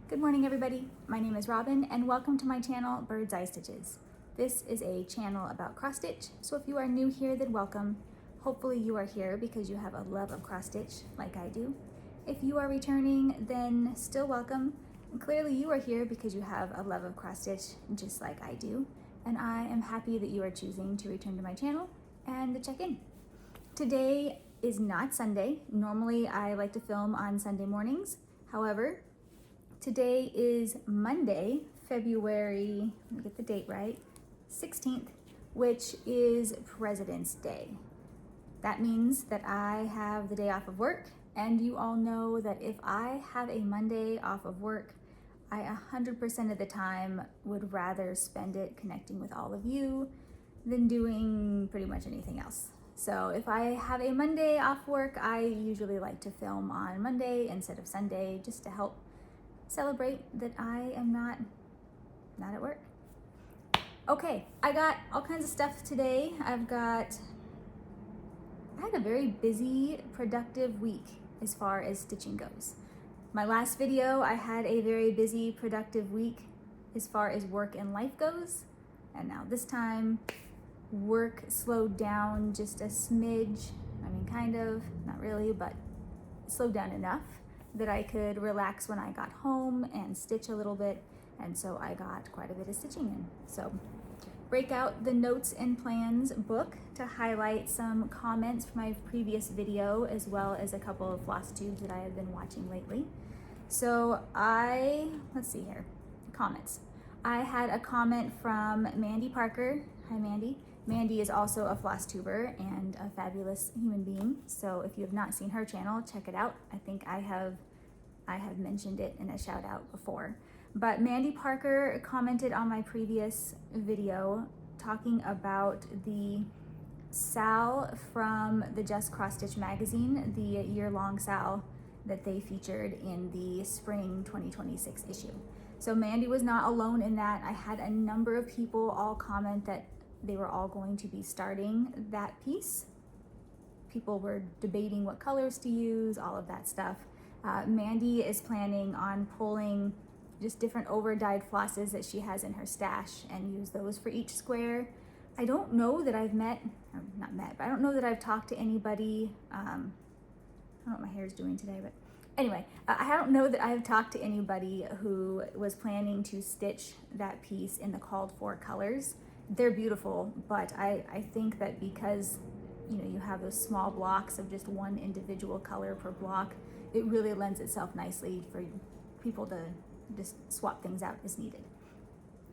Good morning, everybody. My name is Robin, and welcome to my channel, Bird's Eye Stitches. This is a channel about cross stitch, so if you are new here, then welcome. Hopefully you are here because you have a love of cross stitch, like I do. If you are returning, then still welcome. And clearly you are here because you have a love of cross stitch, just like I do. And I am happy that you are choosing to return to my channel and to check in. Today is not Sunday. Normally I like to film on Sunday mornings. However, today is Monday, February, let me get the date right, 16th, which is President's Day. That means that I have the day off of work, and you all know that if I have a Monday off of work, I 100% of the time would rather spend it connecting with all of you than doing pretty much anything else. So if I have a Monday off work, I usually like to film on Monday instead of Sunday, just to help celebrate that I am not at work. Okay, I got all kinds of stuff today. I had a very busy, productive week as far as stitching goes. My last video, I had a very busy, productive week as far as work and life goes. And now this time, work slowed down just a smidge. I mean, kind of, not really, but it slowed down enough that I could relax when I got home and stitch a little bit, and so I got quite a bit of stitching in. So break out the notes and plans book to highlight some comments from my previous video, as well as a couple of Flosstubes that I have been watching lately. So let's see here, comments. I had a comment from Mandy Parker. Hi Mandy. Mandy is also a Flosstuber and a fabulous human being. So if you have not seen her channel, check it out. I think I have mentioned it in a shout out before. But Mandy Parker commented on my previous video talking about the SAL from the Just Cross Stitch magazine, the year-long SAL that they featured in the spring 2026 issue. So Mandy was not alone in that. I had a number of people all comment that they were all going to be starting that piece. People were debating what colors to use, all of that stuff. Mandy is planning on pulling just different over-dyed flosses that she has in her stash and use those for each square. I don't know that I've I don't know that I've talked to anybody. I don't know what my hair is doing today, but anyway, I don't know that I've talked to anybody who was planning to stitch that piece in the called for colors. They're beautiful, but I think that because you have those small blocks of just one individual color per block, it really lends itself nicely for people to just swap things out as needed.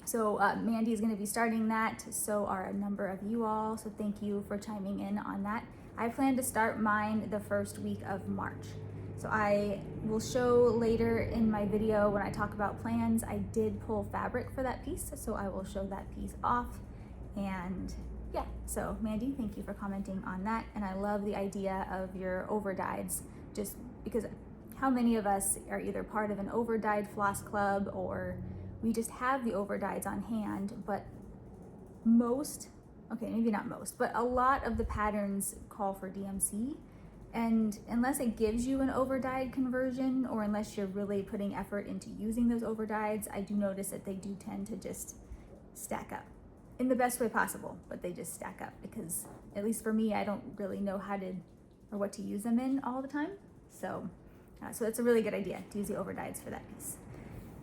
So Mandy is going to be starting that, so are a number of you all, so thank you for chiming in on that. I plan to start mine the first week of March. So I will show later in my video when I talk about plans, I did pull fabric for that piece, so I will show that piece off. And yeah, so Mandy, thank you for commenting on that. And I love the idea of your over-dyes, just because how many of us are either part of an over-dyed floss club or we just have the over-dyes on hand, but maybe not most, but a lot of the patterns call for DMC. And unless it gives you an over-dyed conversion, or unless you're really putting effort into using those over-dyes, I do notice that they do tend to just stack up in the best way possible, but they just stack up because, at least for me, I don't really know what to use them in all the time. So it's a really good idea to use the over-dyes for that piece.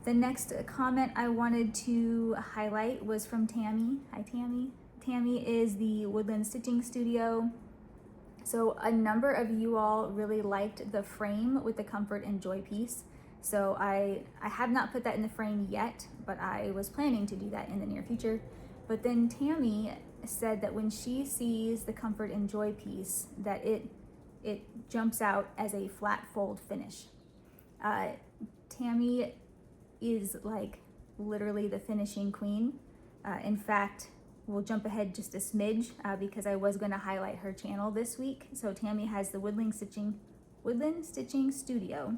The next comment I wanted to highlight was from Tammy. Hi Tammy. Tammy is the Woodland Stitching Studio. So a number of you all really liked the frame with the Comfort and Joy piece. So I have not put that in the frame yet, but I was planning to do that in the near future. But then Tammy said that when she sees the Comfort and Joy piece, that it jumps out as a flat fold finish. Tammy is like literally the finishing queen. In fact, we'll jump ahead just a smidge because I was going to highlight her channel this week. So Tammy has the Woodland Stitching Studio.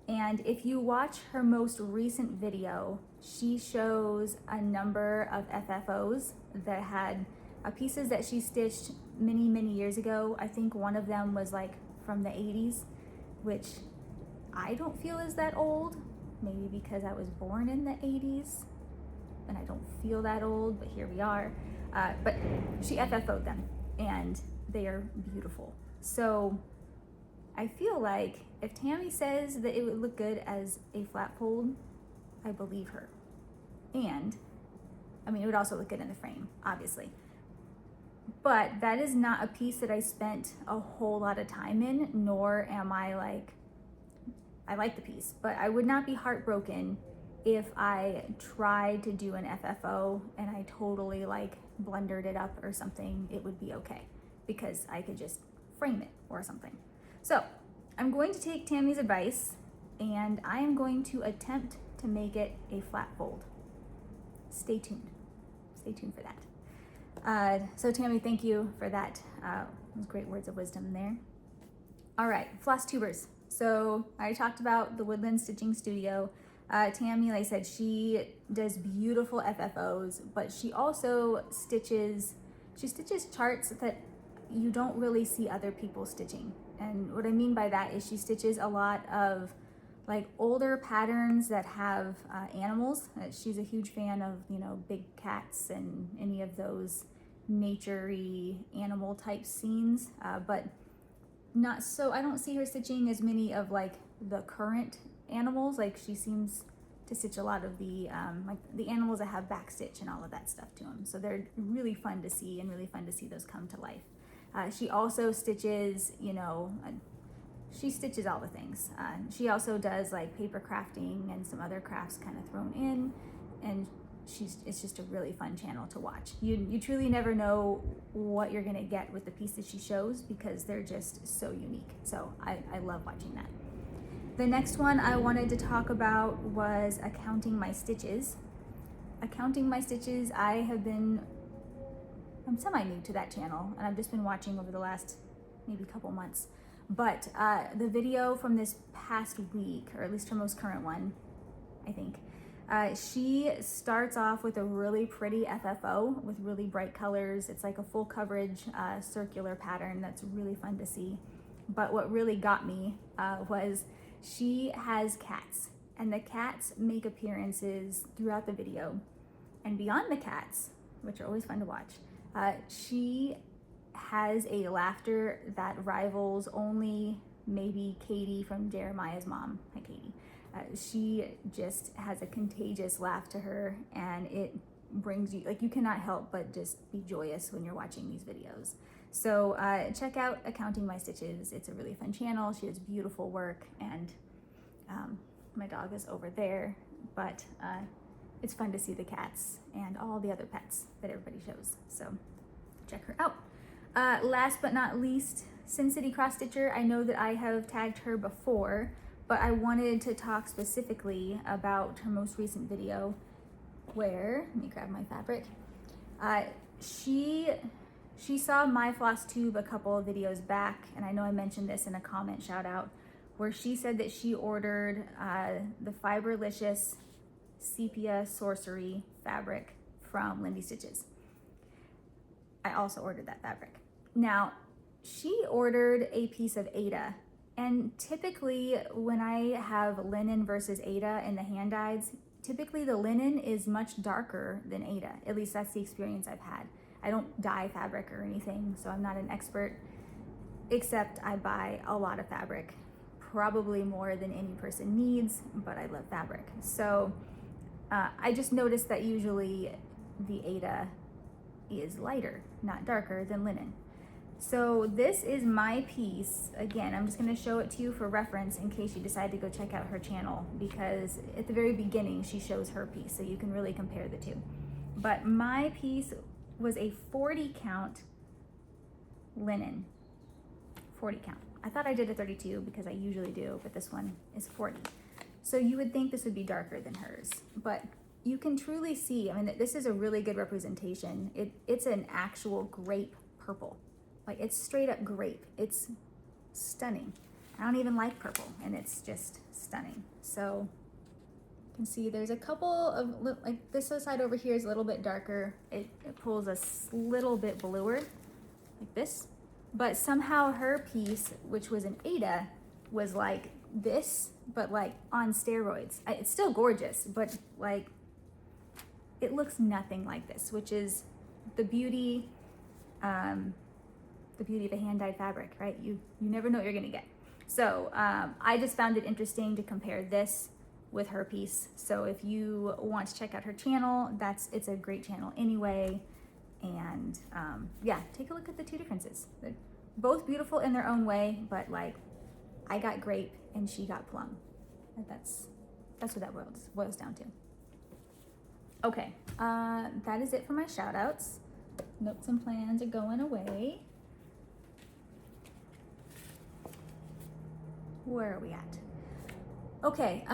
And if you watch her most recent video, she shows a number of FFOs that had pieces that she stitched many years ago. I think one of them was like from the 80s, which I don't feel is that old, maybe because I was born in the 80s and I don't feel that old, but here we are. But she FFO'd them and they are beautiful. So I feel like if Tammy says that it would look good as a flat fold, I believe her. And I mean, it would also look good in the frame, obviously. But that is not a piece that I spent a whole lot of time in, nor am I like, I like the piece, but I would not be heartbroken if I tried to do an FFO and I totally like blundered it up or something. It would be okay because I could just frame it or something. So I'm going to take Tammy's advice and I am going to attempt to make it a flat fold. Stay tuned. Stay tuned for that. So Tammy, thank you for that. Those great words of wisdom there. All right, Flosstubers. So I talked about the Woodland Stitching Studio. Tammy, like I said, she does beautiful FFOs, but she also stitches charts that you don't really see other people stitching. And what I mean by that is she stitches a lot of like older patterns that have animals. She's a huge fan of, you know, big cats and any of those nature-y animal type scenes, but not so, I don't see her stitching as many of like the current animals. Like she seems to stitch a lot of the like the animals that have backstitch and all of that stuff to them. So they're really fun to see and really fun to see those come to life. She also stitches, you know, she stitches all the things. She also does like paper crafting and some other crafts kind of thrown in, and it's just a really fun channel to watch. You truly never know what you're gonna get with the pieces she shows because they're just so unique. So I love watching that. The next one I wanted to talk about was accounting my stitches. Accounting my stitches, I'm semi-new to that channel and I've just been watching over the last maybe couple months. But the video from this past week, or at least her most current one, I think, she starts off with a really pretty FFO with really bright colors. It's like a full coverage circular pattern that's really fun to see. But what really got me was she has cats, and the cats make appearances throughout the video. And beyond the cats, which are always fun to watch, she has a laughter that rivals only maybe Katie from Jeremiah's mom. Hi, Katie. She just has a contagious laugh to her, and it brings you, like, you cannot help but just be joyous when you're watching these videos. So check out Accounting My Stitches. It's a really fun channel. She does beautiful work, and my dog is over there, but it's fun to see the cats and all the other pets that everybody shows. So check her out. Last but not least, Sin City Cross Stitcher. I know that I have tagged her before, but I wanted to talk specifically about her most recent video where, let me grab my fabric. She saw my Flosstube a couple of videos back, and I know I mentioned this in a comment shout out, where she said that she ordered the Fiberlicious Sepia Sorcery fabric from Lindy Stitches. I also ordered that fabric. Now, she ordered a piece of Aida, and typically when I have linen versus Aida in the hand dyes, typically the linen is much darker than Aida. At least that's the experience I've had. I don't dye fabric or anything, so I'm not an expert, except I buy a lot of fabric, probably more than any person needs, but I love fabric. So I just noticed that usually the Aida is lighter, not darker than linen. So this is my piece. Again, I'm just gonna show it to you for reference in case you decide to go check out her channel, because at the very beginning she shows her piece, so you can really compare the two. But my piece was a 40 count linen, 40 count. I thought I did a 32 because I usually do, but this one is 40. So you would think this would be darker than hers, but you can truly see, I mean, this is a really good representation. It's an actual grape purple. Like, it's straight up grape. It's stunning. I don't even like purple, and it's just stunning. So you can see there's a couple of, like this side over here is a little bit darker. It pulls a little bit bluer, like this. But somehow her piece, which was an Aida, was like this, but like on steroids. It's still gorgeous, but like it looks nothing like this, which is the beauty of a hand-dyed fabric, right? You never know what you're gonna get. So I just found it interesting to compare this with her piece. So if you want to check out her channel, it's a great channel anyway. And yeah, take a look at the two differences. They're both beautiful in their own way, but like I got grape and she got plum. That's what that boils down to. Okay, that is it for my shout outs. Notes and plans are going away. Where are we at? Okay,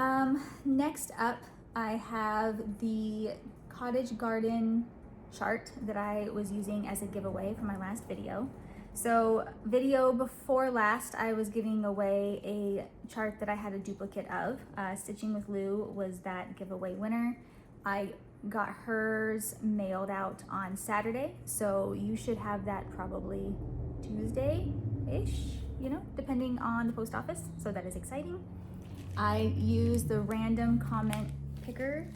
next up I have the cottage garden chart that I was using as a giveaway for my last video. So video before last, I was giving away a chart that I had a duplicate of. Stitching with Lou was that giveaway winner. I got hers mailed out on Saturday, so you should have that probably Tuesday-ish, depending on the post office, so that is exciting. I used the random comment picker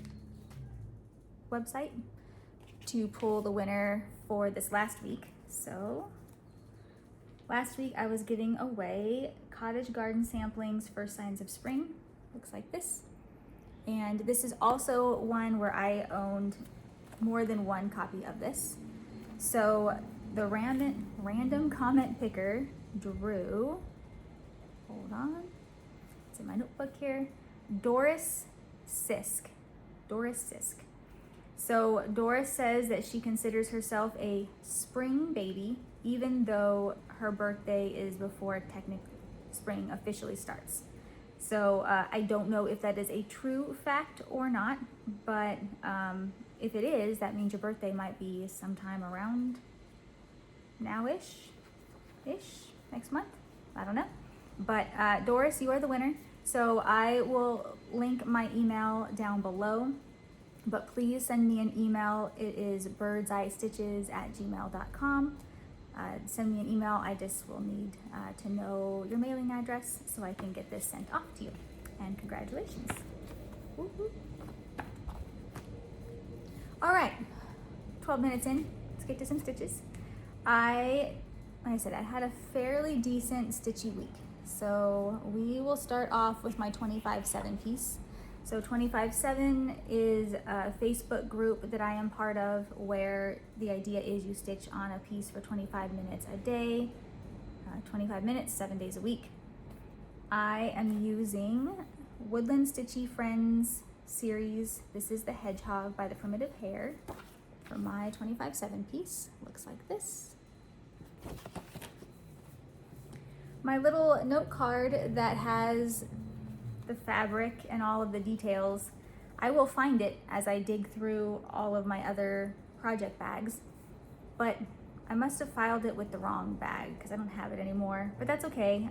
website to pull the winner for this last week. So last week I was giving away cottage garden samplings for Signs of Spring. Looks like this. And this is also one where I owned more than one copy of this. So the random comment picker drew, hold on, it's in my notebook here, Doris Sisk. So Doris says that she considers herself a spring baby, even though her birthday is before spring officially starts. So I don't know if that is a true fact or not, but if it is, that means your birthday might be sometime around now-ish, next month. I don't know. But Doris, you are the winner. So I will link my email down below, but please send me an email. It is birdseyestitches@gmail.com. Send me an email. I just will need to know your mailing address so I can get this sent off to you. And congratulations. Woo-hoo. All right, 12 minutes in, let's get to some stitches. Like I said, I had a fairly decent stitchy week. So we will start off with my 25/7 piece. So 25/7 is a Facebook group that I am part of where the idea is you stitch on a piece for 25 minutes a day, 25 minutes, 7 days a week. I am using Woodland Stitchy Friends series. This is the Hedgehog by the Primitive Hare for my 25/7 piece. Looks like this. My little note card that has the fabric and all of the details, I will find it as I dig through all of my other project bags, but I must have filed it with the wrong bag because I don't have it anymore, but that's okay.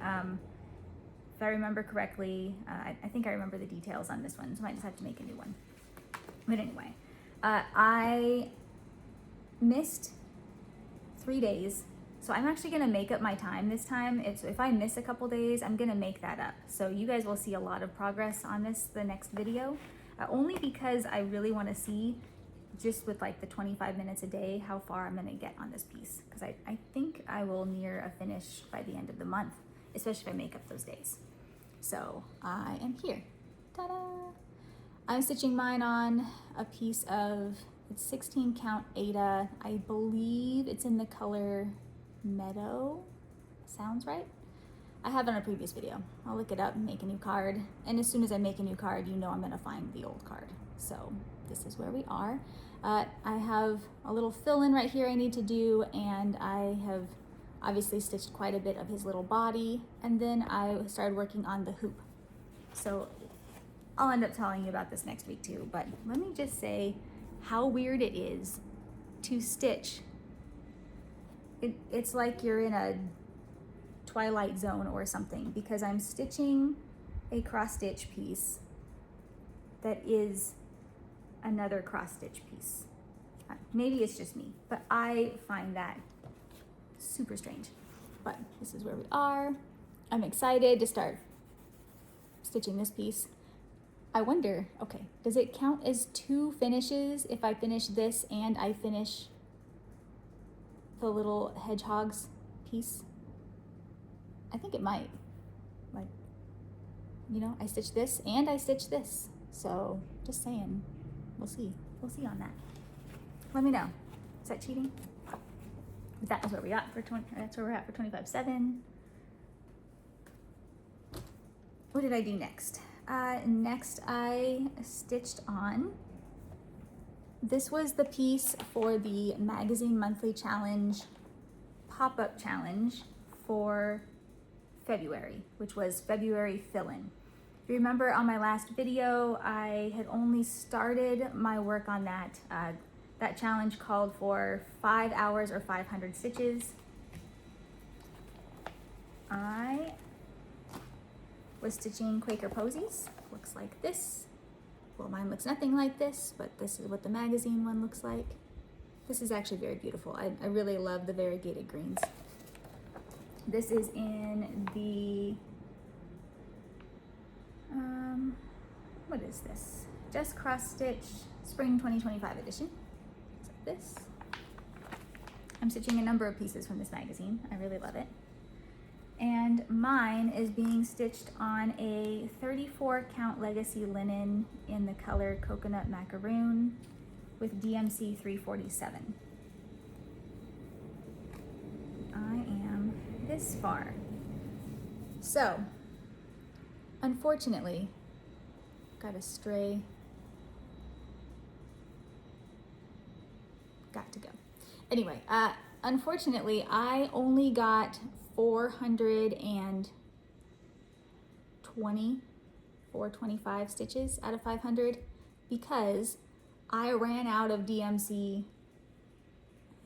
If I remember correctly, I think I remember the details on this one, so I might just have to make a new one. But anyway, I missed 3 days. So I'm actually gonna make up my time this time. If I miss a couple days, I'm gonna make that up. So you guys will see a lot of progress on this the next video, only because I really wanna see, just with like the 25 minutes a day, how far I'm gonna get on this piece. Because I think I will near a finish by the end of the month, especially if I make up those days. So I am here, ta-da! I'm stitching mine on a piece of, it's 16 count Aida. I believe it's in the color Meadow, sounds right. I have it on a previous video. I'll look it up and make a new card. And as soon as I make a new card, you know I'm gonna find the old card. So this is where we are. I have a little fill-in right here I need to do, and I have obviously stitched quite a bit of his little body, and then I started working on the hoop. So I'll end up telling you about this next week too, but let me just say how weird it is to stitch. It's like you're in a Twilight Zone or something, because I'm stitching a cross stitch piece that is another cross stitch piece. Maybe it's just me, but I find that super strange. But this is where we are. I'm excited to start stitching this piece. I wonder, okay, does it count as 2 finishes if I finish this and I finish the little hedgehogs piece? I think it might. Like, you know, I stitch this and I stitch this. So just saying, we'll see. We'll see on that. Let me know. Is that cheating? That is where we got for that's where we're at for 25/7. What did I do next? Next I stitched on, this was the piece for the Magazine Monthly Challenge pop-up challenge for February, which was February fill-in. If you remember on my last video, I had only started my work on that. That challenge called for 5 hours or 500 stitches. I was stitching Quaker Posies. Looks like this. Well, mine looks nothing like this, but this is what the magazine one looks like. This is actually very beautiful. I really love the variegated greens. This is in the, what is this? Just Cross Stitch Spring 2025 edition. Looks like this. I'm stitching a number of pieces from this magazine. I really love it. And mine is being stitched on a 34 count legacy linen in the color Coconut Macaroon with DMC 347. I am this far. So, unfortunately, got a stray, got to go. Anyway, unfortunately, I only got 425 stitches out of 500 because I ran out of DMC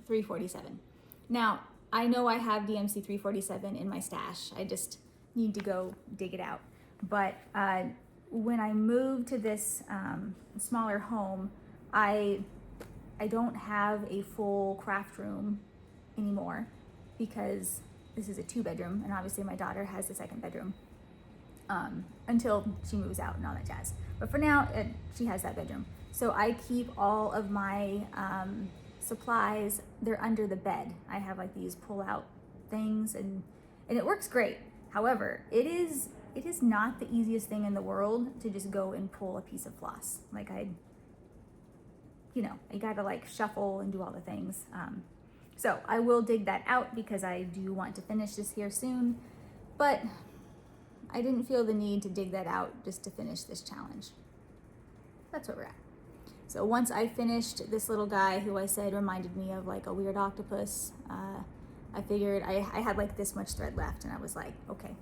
347. Now, I know I have DMC 347 in my stash. I just need to go dig it out. But when I moved to this smaller home, I don't have a full craft room anymore because this is a 2-bedroom, and obviously my daughter has the 2nd bedroom until she moves out and all that jazz. But for now, she has that bedroom. So I keep all of my supplies, they're under the bed. I have like these pull-out things, and it works great. However, it is not the easiest thing in the world to just go and pull a piece of floss. Like I gotta like shuffle and do all the things. So I will dig that out because I do want to finish this here soon, but I didn't feel the need to dig that out just to finish this challenge. That's where we're at. So once I finished this little guy who I said reminded me of like a weird octopus, I figured I had like this much thread left, and I was like, okay,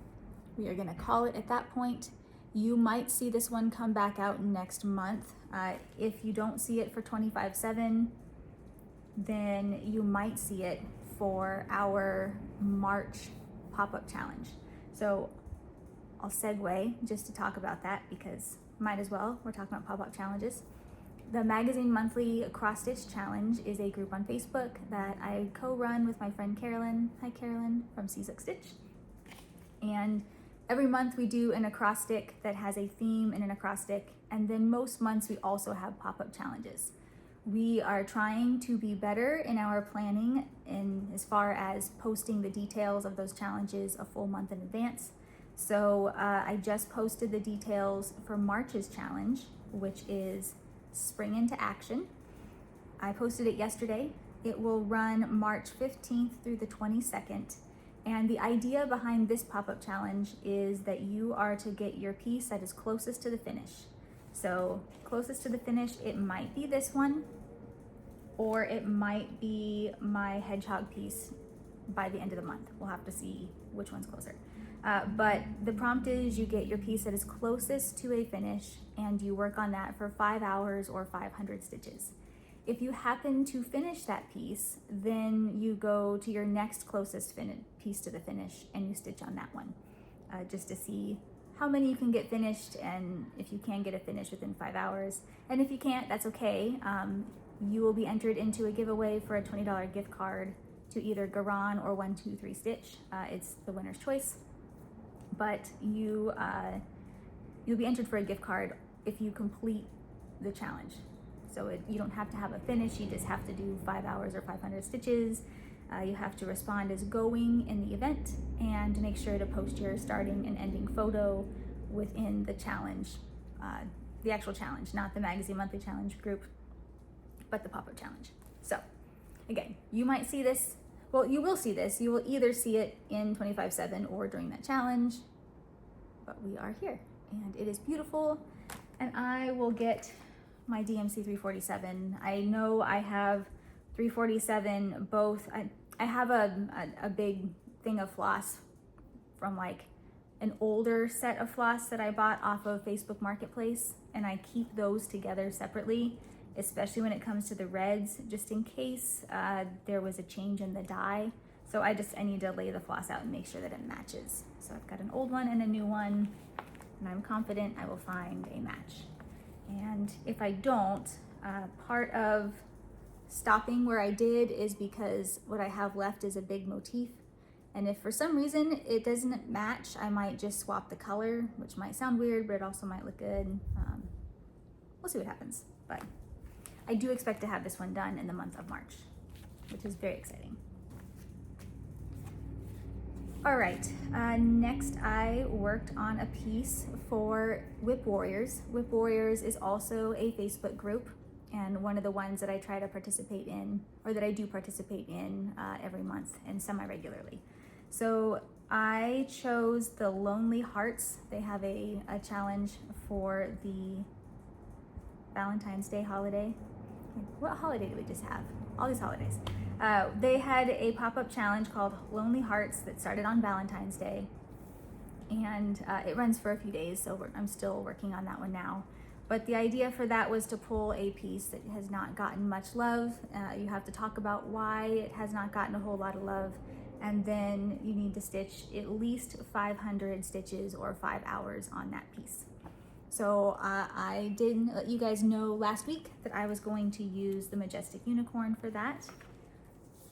we are gonna call it at that point. You might see this one come back out next month. If you don't see it for 25/7, then you might see it for our March pop-up challenge. So I'll segue just to talk about that because might as well, we're talking about pop-up challenges. The Magazine Monthly Cross Stitch Challenge is a group on Facebook that I co-run with my friend Carolyn. Hi Carolyn, from Seasick Stitch. And every month we do an acrostic that has a theme and an acrostic, and then most months we also have pop-up challenges. We are trying to be better in our planning in as far as posting the details of those challenges a full month in advance. So I just posted the details for March's challenge, which is Spring into Action. I posted it yesterday. It will run March 15th through the 22nd. And the idea behind this pop-up challenge is that you are to get your piece that is closest to the finish. So closest to the finish, it might be this one, or it might be my hedgehog piece by the end of the month. We'll have to see which one's closer. But the prompt is you get your piece that is closest to a finish and you work on that for 5 hours or 500 stitches. If you happen to finish that piece, then you go to your next closest piece to the finish and you stitch on that one, just to see how many you can get finished and if you can get it finished within 5 hours. And if you can't, that's okay. You will be entered into a giveaway for a $20 gift card to either Garan or 123 Stitch. It's the winner's choice. But you you'll be entered for a gift card if you complete the challenge. So you don't have to have a finish, you just have to do 5 hours or 500 stitches. You have to respond as going in the event and make sure to post your starting and ending photo within the challenge, the actual challenge, not the magazine monthly challenge group, but the pop-up challenge. So again, you might see this, well, you will see this. You will either see it in 25/7 or during that challenge, but we are here and it is beautiful. And I will get my DMC 347. I know I have 347 both. I have a big thing of floss from like an older set of floss that I bought off of Facebook Marketplace, and I keep those together separately, especially when it comes to the reds, just in case there was a change in the dye. So I need to lay the floss out and make sure that it matches. So I've got an old one and a new one, and I'm confident I will find a match. And if I don't, part of stopping where I did is because what I have left is a big motif. And if for some reason it doesn't match, I might just swap the color, which might sound weird, but it also might look good. We'll see what happens. But I do expect to have this one done in the month of March, which is very exciting. All right, next I worked on a piece for Whip Warriors. Whip Warriors is also a Facebook group, and one of the ones that I try to participate in, or that I do participate in every month and semi-regularly. So I chose the Lonely Hearts. They have a challenge for the Valentine's Day holiday. What holiday do we just have? All these holidays. They had a pop-up challenge called Lonely Hearts that started on Valentine's Day, and it runs for a few days, so I'm still working on that one now. But the idea for that was to pull a piece that has not gotten much love. You have to talk about why it has not gotten a whole lot of love, and then you need to stitch at least 500 stitches or 5 hours on that piece. So I did let you guys know last week that I was going to use the Majestic Unicorn for that.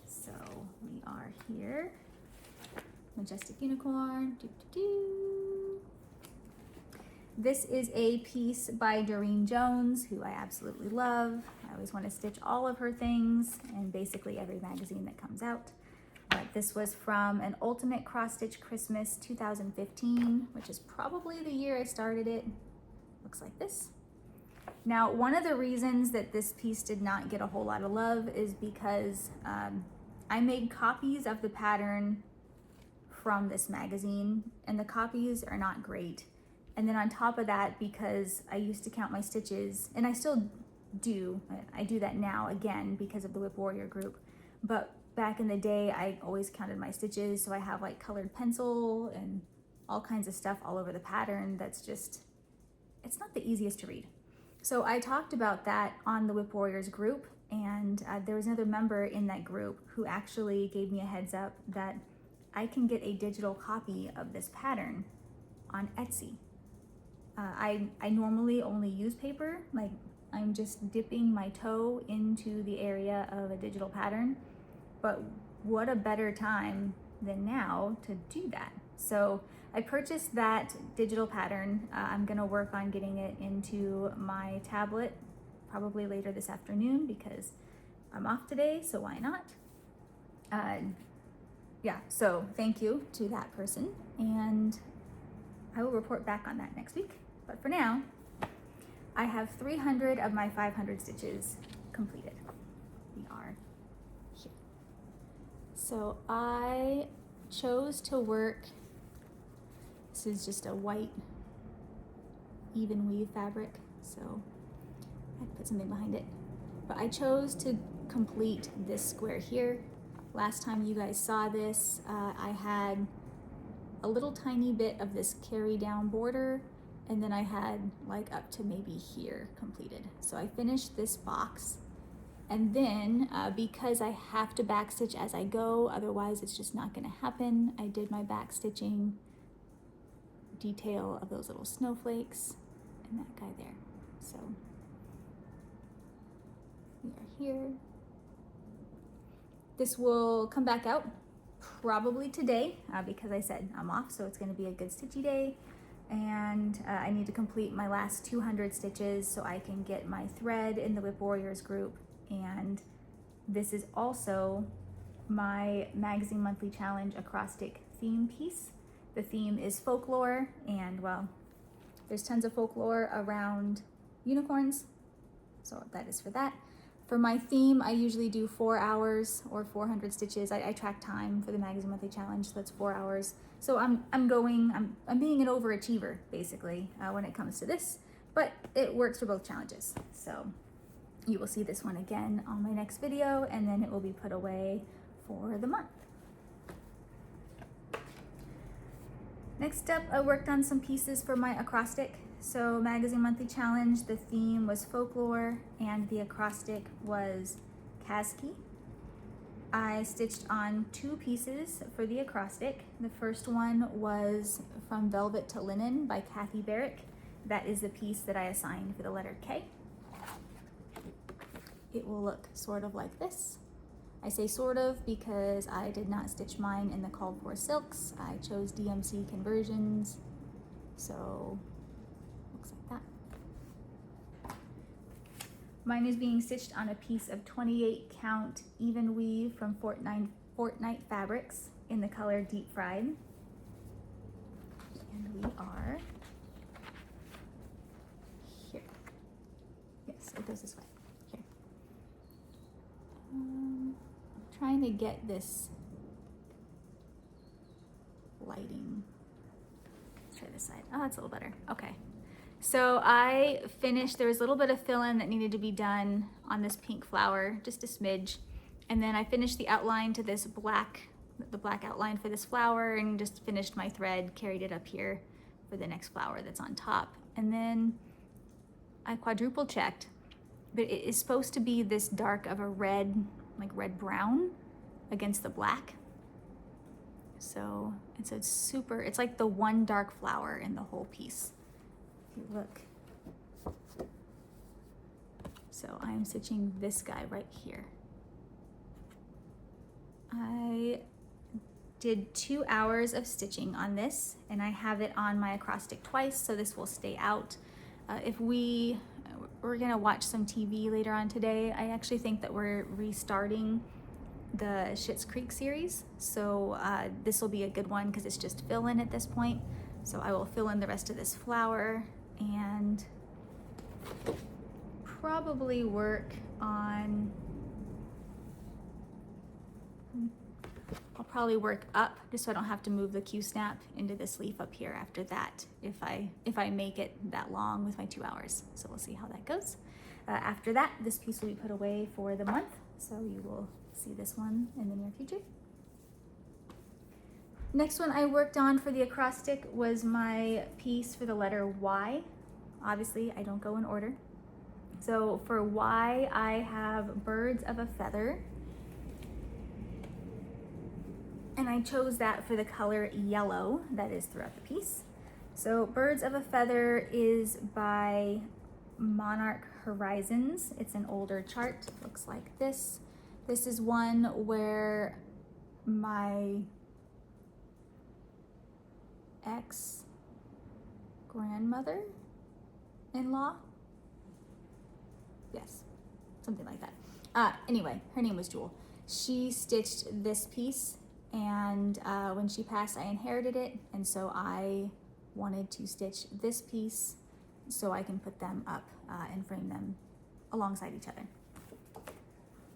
So we are here, Majestic Unicorn. This is a piece by Doreen Jones, who I absolutely love. I always want to stitch all of her things and basically every magazine that comes out. But this was from an Ultimate Cross Stitch Christmas 2015, which is probably the year I started it. Looks like this. Now, one of the reasons that this piece did not get a whole lot of love is because I made copies of the pattern from this magazine, and the copies are not great. And then on top of that, because I used to count my stitches, and I still do, I do that now again because of the Whip Warrior group, but back in the day, I always counted my stitches, so I have like colored pencil and all kinds of stuff all over the pattern that's just, it's not the easiest to read. So I talked about that on the Whip Warriors group, and there was another member in that group who actually gave me a heads up that I can get a digital copy of this pattern on Etsy. I normally only use paper, like I'm just dipping my toe into the area of a digital pattern, but what a better time than now to do that. So I purchased that digital pattern. I'm gonna work on getting it into my tablet probably later this afternoon because I'm off today, so why not? Yeah, so thank you to that person, and I will report back on that next week. But for now, I have 300 of my 500 stitches completed. We are here. So I chose to work, this is just a white even weave fabric, so I put something behind it. But I chose to complete this square here. Last time you guys saw this, I had a little tiny bit of this carry down border, and then I had like up to maybe here completed. So I finished this box, and then because I have to backstitch as I go, otherwise it's just not gonna happen, I did my backstitching detail of those little snowflakes and that guy there. So we are here. This will come back out probably today because I said I'm off, so it's gonna be a good stitchy day. and I need to complete my last 200 stitches so I can get my thread in the Whip Warriors group. And this is also my Magazine Monthly Challenge acrostic theme piece. The theme is folklore, and well, there's tons of folklore around unicorns, so that is for that. For my theme, I usually do 4 hours or 400 stitches. I track time for the Magazine Monthly Challenge, so that's 4 hours. So I'm being an overachiever basically when it comes to this, but it works for both challenges. So you will see this one again on my next video, and then it will be put away for the month. Next up, I worked on some pieces for my acrostic. So Magazine Monthly Challenge, the theme was folklore and the acrostic was Kazki. I stitched on 2 pieces for the acrostic. The first one was From Velvet to Linen by Kathy Barrick. That is the piece that I assigned for the letter K. It will look sort of like this. I say sort of because I did not stitch mine in the called for silks. I chose DMC conversions, so looks like that. Mine is being stitched on a piece of 28 count even weave from Fortnite Fabrics in the color Deep Fried. And we are here. Yes, it goes this way. Here. I'm trying to get this lighting. Let's try this side. Oh, that's a little better. Okay. So I finished, there was a little bit of fill-in that needed to be done on this pink flower, just a smidge. And then I finished the outline to this black, the black outline for this flower, and just finished my thread, carried it up here for the next flower that's on top. And then I quadruple checked, but it is supposed to be this dark of a red, like red-brown against the black. So it's super, it's like the one dark flower in the whole piece. If you look. So I'm stitching this guy right here. I did 2 hours of stitching on this, and I have it on my acrostic twice, so this will stay out. If we're gonna watch some TV later on today, I actually think that we're restarting the Schitt's Creek series. So this will be a good one because it's just fill in at this point. So I will fill in the rest of this flower and probably work on, I'll probably work up just so I don't have to move the Q-snap into this leaf up here after that if I make it that long with my 2 hours. So we'll see how that goes. After that, this piece will be put away for the month, so you will see this one in the near future. Next one I worked on for the acrostic was my piece for the letter Y. Obviously, I don't go in order. So for Y, I have Birds of a Feather. And I chose that for the color yellow that is throughout the piece. So Birds of a Feather is by Monarch Horizons. It's an older chart, it looks like this. This is one where my ex-grandmother-in-law, yes, something like that. Anyway, her name was Jewel. She stitched this piece, and when she passed, I inherited it, and so I wanted to stitch this piece so I can put them up and frame them alongside each other.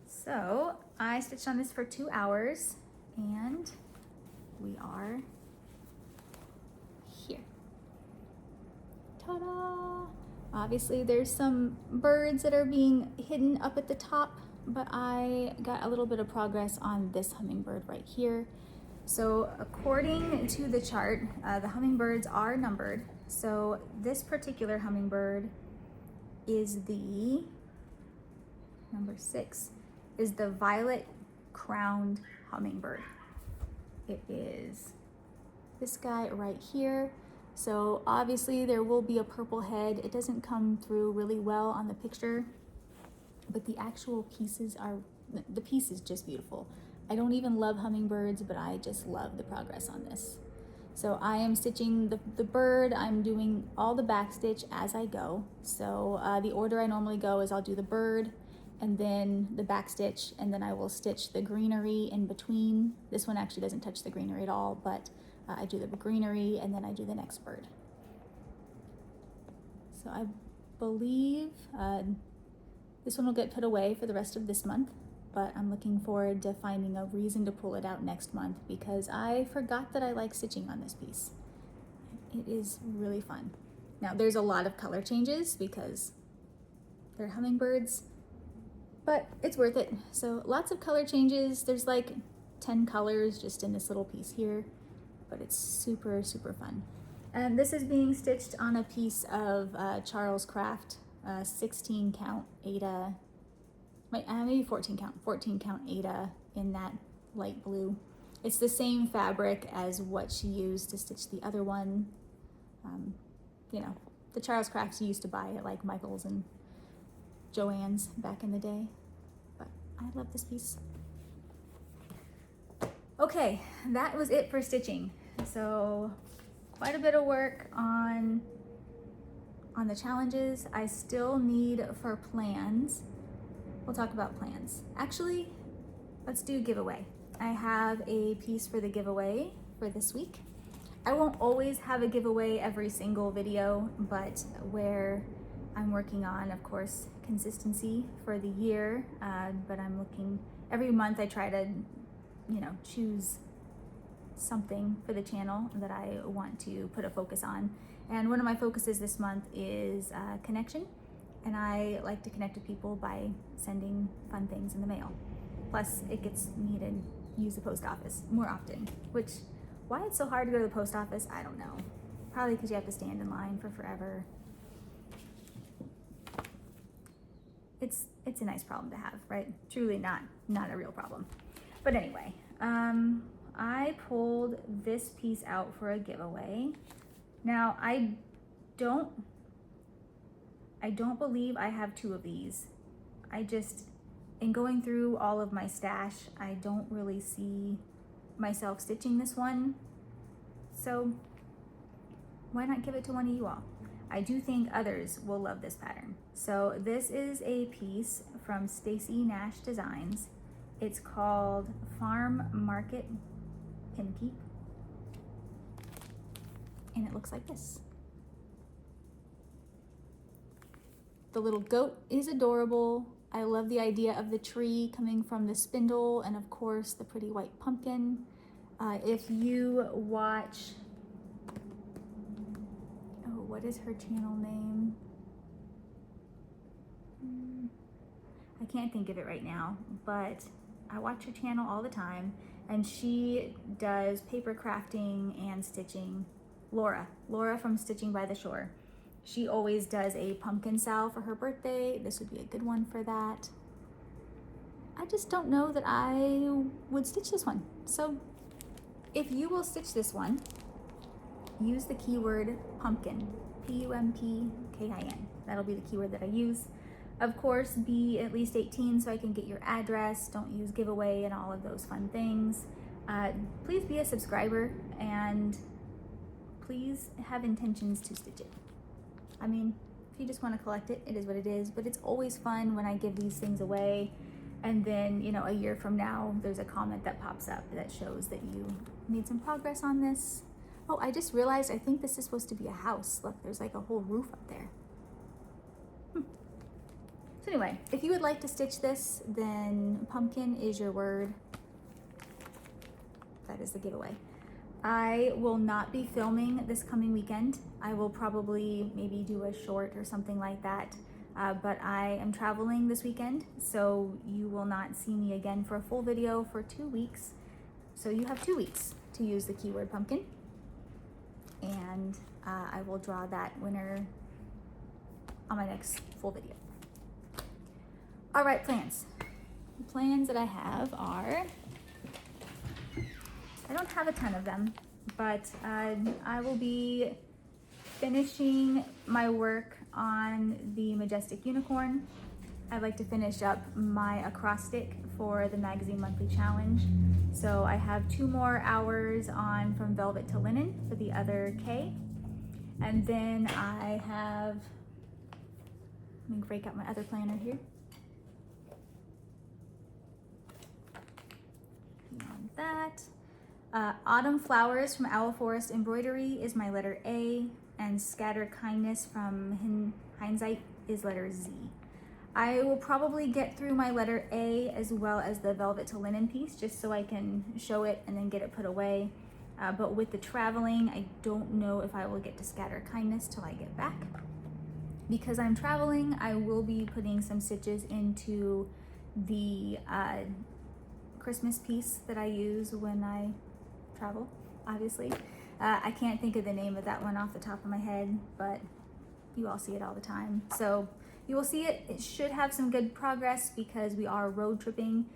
So I stitched on this for 2 hours, and we are here. Ta-da! Obviously there's some birds that are being hidden up at the top, but I got a little bit of progress on this hummingbird right here. So according to the chart, the hummingbirds are numbered. So this particular hummingbird is the, number 6, is the violet crowned hummingbird. It is this guy right here. So obviously there will be a purple head. It doesn't come through really well on the picture, but the actual pieces are, the piece is just beautiful. I don't even love hummingbirds, but I just love the progress on this. So I am stitching the bird. I'm doing all the back stitch as I go. So the order I normally go is I'll do the bird and then the back stitch, and then I will stitch the greenery in between. This one actually doesn't touch the greenery at all, but I do the greenery and then I do the next bird. So I believe this one will get put away for the rest of this month, but I'm looking forward to finding a reason to pull it out next month because I forgot that I like stitching on this piece. It is really fun. Now there's a lot of color changes because they're hummingbirds, but it's worth it. So lots of color changes. There's like 10 colors just in this little piece here, but it's super, super fun. And this is being stitched on a piece of Charles Craft 16 count Aida, maybe 14 count Aida in that light blue. It's the same fabric as what she used to stitch the other one. You know, the Charles Crafts you used to buy at like Michael's and Joann's back in the day. But I love this piece. Okay, that was it for stitching. So quite a bit of work on the challenges. I still need for plans. We'll talk about plans. Actually, let's do giveaway. I have a piece for the giveaway for this week. I won't always have a giveaway every single video, but where I'm working on, of course, consistency for the year, but I'm looking, every month I try to, you know, choose something for the channel that I want to put a focus on. And one of my focuses this month is connection. And I like to connect with people by sending fun things in the mail. Plus it gets me to use the post office more often, which, why it's so hard to go to the post office, I don't know. Probably because you have to stand in line for forever. It's a nice problem to have, right? Truly not a real problem. But anyway, I pulled this piece out for a giveaway. Now I don't believe I have two of these. In going through all of my stash, I don't really see myself stitching this one. So why not give it to one of you all? I do think others will love this pattern. So this is a piece from Stacy Nash Designs. It's called Farm Market Pin Keep. And it looks like this. The little goat is adorable. I love the idea of the tree coming from the spindle, and of course the pretty white pumpkin. If you watch, oh, what is her channel name? I can't think of it right now, but I watch her channel all the time, and she does paper crafting and stitching. Laura from Stitching by the Shore. She always does a pumpkin salve for her birthday. This would be a good one for that. I just don't know that I would stitch this one. So if you will stitch this one, use the keyword pumpkin, Pumpkin. That'll be the keyword that I use. Of course, be at least 18 so I can get your address. Don't use giveaway and all of those fun things. Please be a subscriber and please have intentions to stitch it. I mean, if you just want to collect it, it is what it is, but it's always fun when I give these things away. And then, you know, a year from now, there's a comment that pops up that shows that you made some progress on this. Oh, I just realized, I think this is supposed to be a house. Look, there's like a whole roof up there. So anyway, if you would like to stitch this, then pumpkin is your word. That is the giveaway. I will not be filming this coming weekend. I will probably maybe do a short or something like that. But I am traveling this weekend, so you will not see me again for a full video for 2 weeks. So you have 2 weeks to use the keyword pumpkin. And I will draw that winner on my next full video. All right, plans. The plans that I have are, I don't have a ton of them, but I will be finishing my work on the Majestic Unicorn. I'd like to finish up my acrostic for the magazine monthly challenge. So I have 2 more hours on From Velvet to Linen for the other K. And then I have, let me break out my other planner here. Beyond that, Autumn Flowers from Owl Forest Embroidery is my letter A, and Scatter Kindness from Hindsight is letter Z. I will probably get through my letter A as well as the Velvet to Linen piece just so I can show it and then get it put away. But with the traveling, I don't know if I will get to Scatter Kindness till I get back. Because I'm traveling, I will be putting some stitches into the Christmas piece that I use when I travel, obviously. I can't think of the name of that one off the top of my head, but you all see it all the time. So you will see it. It should have some good progress because we are road tripping.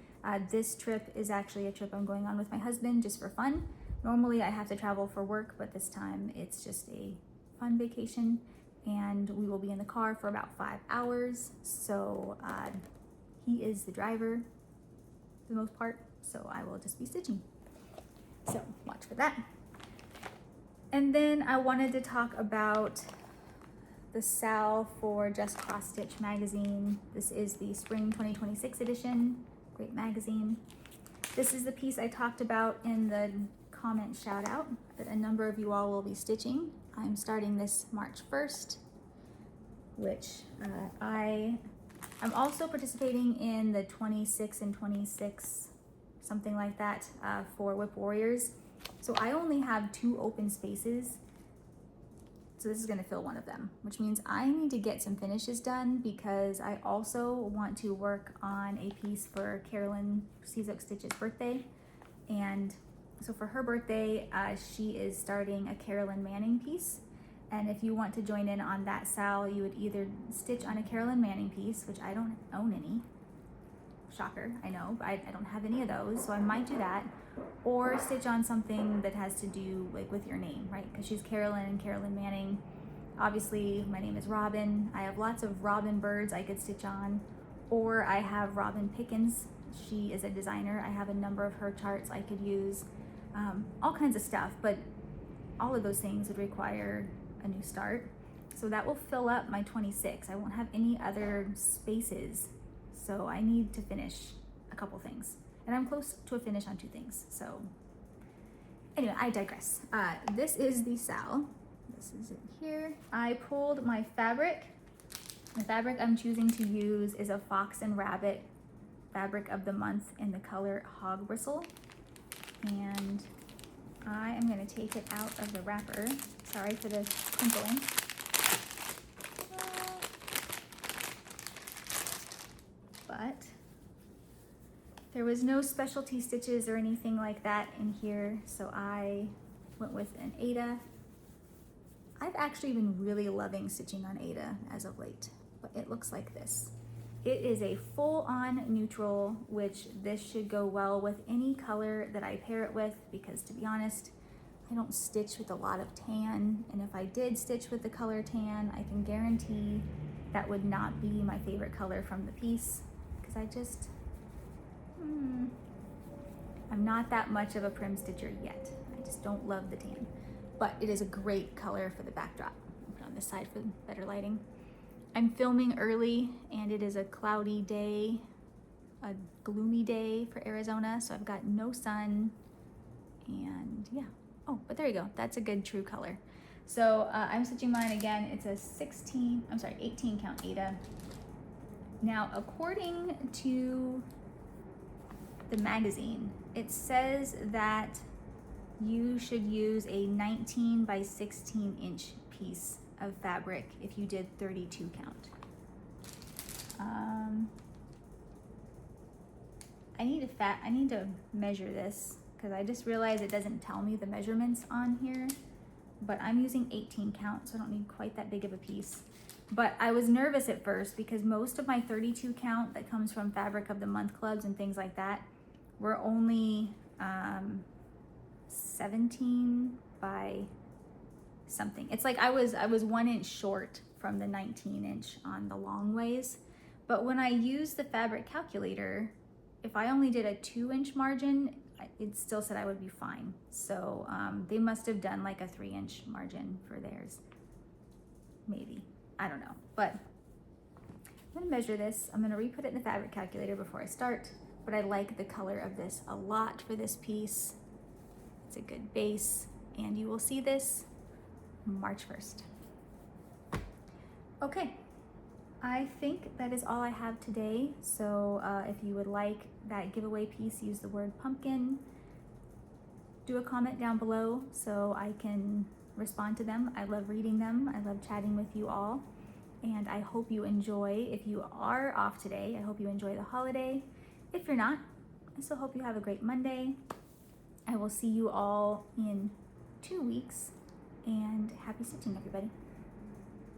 This trip is actually a trip I'm going on with my husband just for fun. Normally I have to travel for work, but this time it's just a fun vacation, and we will be in the car for about 5 hours. So he is the driver for the most part, so I will just be stitching. So watch for that. And then I wanted to talk about the Sal for Just Cross Stitch magazine. This is the spring 2026 edition. Great magazine. This is the piece I talked about in the comment shout out that a number of you all will be stitching. I'm starting this March 1st, which I'm also participating in the 26 and 26, something like that, for Whip Warriors. So I only have 2 open spaces. So this is gonna fill one of them, which means I need to get some finishes done because I also want to work on a piece for Carolyn Seasook Stitch's birthday. And so for her birthday, she is starting a Carolyn Manning piece. And if you want to join in on that, Sal, you would either stitch on a Carolyn Manning piece, which I don't own any. Shocker, I know, but I don't have any of those, so I might do that. Or stitch on something that has to do like with your name, right? Because she's Carolyn and Carolyn Manning. Obviously, my name is Robin. I have lots of Robin birds I could stitch on. Or I have Robin Pickens. She is a designer. I have a number of her charts I could use. All kinds of stuff, but all of those things would require a new start. So that will fill up my 26. I won't have any other spaces. So I need to finish a couple things. And I'm close to a finish on 2 things. So anyway, I digress. This is the Sal. This is it here. I pulled my fabric. The fabric I'm choosing to use is a Fox and Rabbit fabric of the month in the color Hog Bristle. And I am gonna take it out of the wrapper. Sorry for the crinkling. But there was no specialty stitches or anything like that in here, so I went with an Aida. I've actually been really loving stitching on Aida as of late, but it looks like this. It is a full-on neutral, which this should go well with any color that I pair it with, because to be honest, I don't stitch with a lot of tan, and if I did stitch with the color tan, I can guarantee that would not be my favorite color from the piece, because I just, I'm not that much of a prim stitcher yet. I just don't love the tan, but it is a great color for the backdrop. I'll put it on this side for better lighting. I'm filming early and it is a cloudy day, a gloomy day for Arizona, so I've got no sun, and yeah. Oh, but there you go. That's a good true color. So I'm stitching mine again. It's a 18 count Aida. Now, according to the magazine, it says that you should use a 19 by 16 inch piece of fabric if you did 32 count. I need to measure this because I just realized it doesn't tell me the measurements on here, but I'm using 18 count, so I don't need quite that big of a piece. But I was nervous at first because most of my 32 count that comes from Fabric of the Month clubs and things like that were only 17 by something. It's like I was 1 inch short from the 19 inch on the long ways, But when I use the fabric calculator, if I only did a 2-inch margin, it still said I would be fine. So they must have done like a 3-inch margin for theirs. Maybe, I don't know. But I'm gonna measure this. I'm gonna re-put it in the fabric calculator before I start, but I like the color of this a lot for this piece. It's a good base, and you will see this March 1st. Okay, I think that is all I have today. So if you would like that giveaway piece, use the word pumpkin. Do a comment down below so I can respond to them. I love reading them. I love chatting with you all. And I hope you enjoy, if you are off today, I hope you enjoy the holiday. If you're not, I still hope you have a great Monday. I will see you all in 2 weeks, and happy stitching, everybody.